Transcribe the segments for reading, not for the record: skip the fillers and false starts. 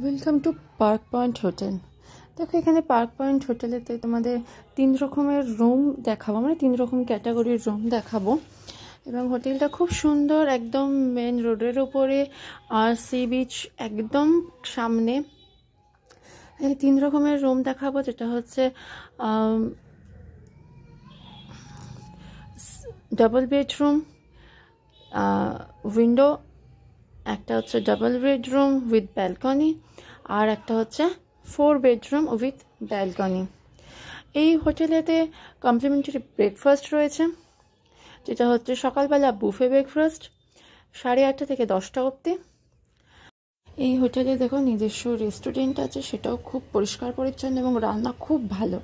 Welcome to park point hotel. দেখো এখানে park point হোটেলেতে তোমাদের 3 রকমের রুম দেখাবো, মানে 3 রকম ক্যাটাগরির রুম দেখাবো। এবং হোটেলটা খুব সুন্দর, একদম মেন রোডের ওপরে, আর সি বিচ একদম সামনে। এই 3 রকমের রুম দেখাবো, যেটা হচ্ছে ডাবল বেডরুম, উইন্ডো, একটা হচ্ছে ডাবল বেডরুম উইথ ব্যালকনি, আর একটা হচ্ছে 4 বেডরুম উইথ ব্যালকনি। এই হোটেলেতে কমপ্লিমেন্টারি ব্রেকফাস্ট রয়েছে, যেটা হচ্ছে সকালবেলা বুফে ব্রেকফাস্ট 8:30 থেকে 10টা অবধি। এই হোটেলে দেখো নিজস্ব রেস্টুরেন্ট আছে, সেটাও খুব পরিষ্কার পরিচ্ছন্ন এবং রান্না খুব ভালো।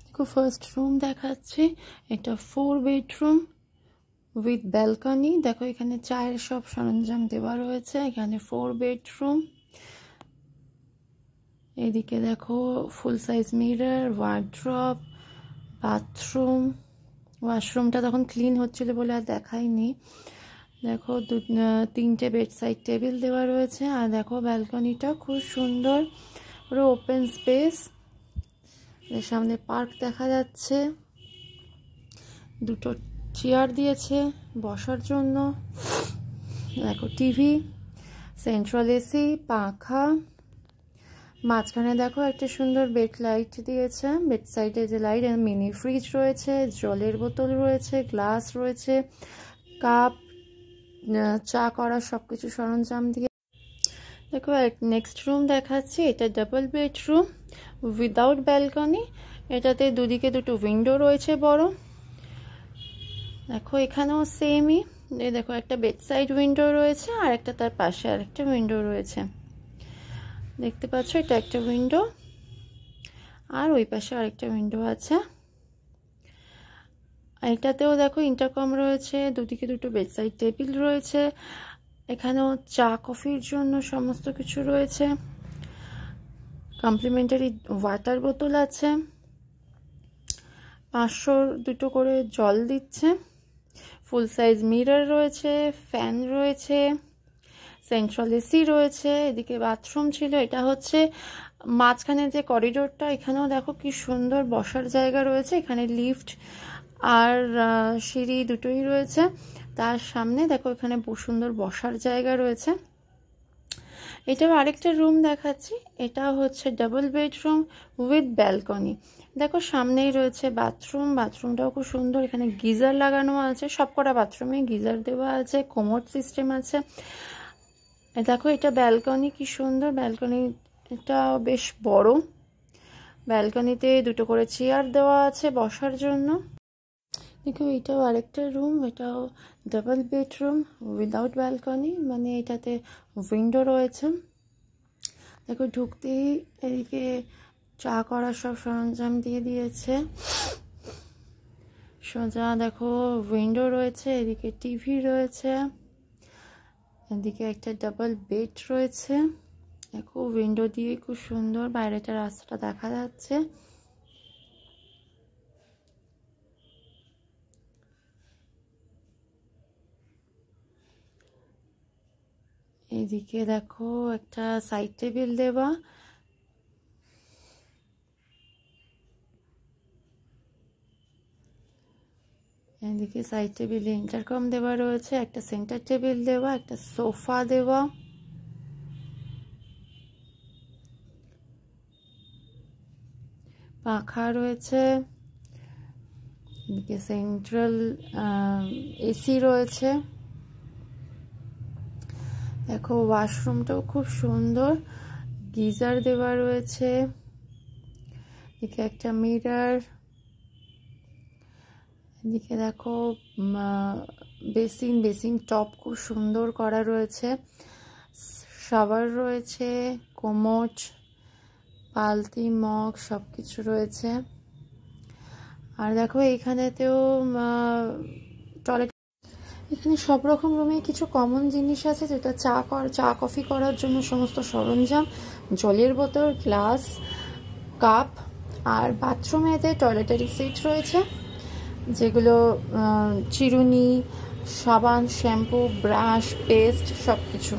দেখো ফার্স্ট রুম দেখাচ্ছি, এটা 4 বেডরুম উইথ ব্যালকনি। দেখো এখানে চায়ের সব সরঞ্জাম দেওয়া রয়েছে। এখানে 4 বেডরুম, এদিকে দেখো full size mirror, wardrobe, bathroom. ওয়াশরুমটা তখন ক্লিন হচ্ছিল বলে আর দেখাইনি। দেখো 3টে বেড সাইড টেবিল দেওয়া রয়েছে। আর দেখো ব্যালকনিটা খুব সুন্দর, পুরো ওপেন স্পেস। এর সামনে পার্ক দেখা যাচ্ছে, 2টো চেয়ার দিয়েছে বসার জন্য। দেখো টিভি, সেন্ট্রাল এসি, পাখা। মাঝখানে দেখো একটা সুন্দর বেড লাইট দিয়েছে, বেড সাইডে যে লাইট, মিনি ফ্রিজ রয়েছে, জলের বোতল রয়েছে, গ্লাস রয়েছে, কাপ, চা করার সবকিছু সরঞ্জাম দিয়ে। দেখো নেক্সট রুম দেখাচ্ছি, এটা ডাবল বেডরুম উইদাউট ব্যালকনি। এটাতে দুদিকে 2টো উইন্ডো রয়েছে বড়। দেখো এখানেও সেমই, দেখো একটা বেড সাইড উইন্ডো রয়েছে, আর একটা তার পাশে আরেকটা উইন্ডো রয়েছে। দেখতে পাচ্ছ এটা একটা উইন্ডো, আর ওই পাশে আরেকটা উইন্ডো আছে। এটাতেও দেখো ইন্টারকম রয়েছে, দুদিকে 2টো বেড সাইড টেবিল রয়েছে। এখানেও চা কফির জন্য সমস্ত কিছু রয়েছে। কমপ্লিমেন্টারি ওয়াটার বোতল আছে, 500 2টো করে জল দিচ্ছে। ফুল সাইজ মিরর রয়েছে, ফ্যান রয়েছে, সেন্ট্রাল এসি রয়েছে। এদিকে বাথরুম ছিল, এটা হচ্ছে মাঝখানে যে করিডোরটা, এখানেও দেখো কি সুন্দর বসার জায়গা রয়েছে। এখানে লিফট আর সিঁড়ি দুটোই রয়েছে। তার সামনে দেখো এখানে সুন্দর বসার জায়গা রয়েছে। এটাও আরেকটা রুম দেখাচ্ছি, এটা হচ্ছে ডাবল বেডরুম উইথ ব্যালকনি। দেখো সামনেই রয়েছে বাথরুম, বাথরুমটাও খুব সুন্দর। এখানে গিজার লাগানো আছে, সবকটা বাথরুমে গিজার দেওয়া আছে, কোমোড সিস্টেম আছে। দেখো এটা ব্যালকনি, কি সুন্দর ব্যালকনি, এটা বেশ বড়। ব্যালকনিতে 2টো করে চেয়ার দেওয়া আছে বসার জন্য। দেখো এটাও আরেকটা রুম, এটাও ডাবল বেডরুম উইদাউট ব্যালকনি, মানে এটাতে উইন্ডো রয়েছে। দেখো ঢুকতেই এদিকে চা করার সব সরঞ্জাম দিয়ে দিয়েছে। সোজা দেখো উইন্ডো রয়েছে, এদিকে টিভি রয়েছে, এদিকে একটা ডাবল বেড রয়েছে। দেখো উইন্ডো দিয়ে খুব সুন্দর বাইরেটা রাস্তাটা দেখা যাচ্ছে। এদিকে দেখো একটা সাইড টেবিল দেওয়া, এদিকে সাইড টেবিলে ইন্টারকম দেওয়া রয়েছে, একটা সেন্টার টেবিল দেওয়া, একটা সোফা দেওয়া। পাখা রয়েছে, এদিকে সেন্ট্রাল এসি রয়েছে। দেখো ওয়াশরুমটাও খুব সুন্দর, গিজার দেওয়া রয়েছে, এদিকে একটা মিরর। এদিকে দেখো বেসিন টপ খুব সুন্দর করা রয়েছে, শাওয়ার রয়েছে, কোমোড, বালতি, মগ সবকিছু রয়েছে। আর দেখো এইখানেতেও টয়লেট। এখানে সব রকম রুমে কিছু কমন জিনিস আছে, যেটা চা কফি করার জন্য সমস্ত সরঞ্জাম, জলের বোতল, গ্লাস, কাপ। আর বাথরুমেতে টয়লেটারি সিট রয়েছে, যেগুলো চিরুনি, সাবান, শ্যাম্পু, ব্রাশ, পেস্ট সব কিছু।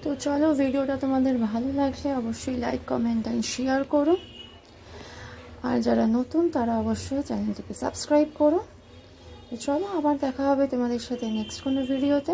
তো চলো, ভিডিওটা তোমাদের ভালো লাগলে অবশ্যই লাইক, কমেন্ট অ্যান্ড শেয়ার করো। আর যারা নতুন তারা অবশ্যই চ্যানেলটিকে সাবস্ক্রাইব করো। তো চলো, আবার দেখা হবে তোমাদের সাথে নেক্সট কোনো ভিডিওতে।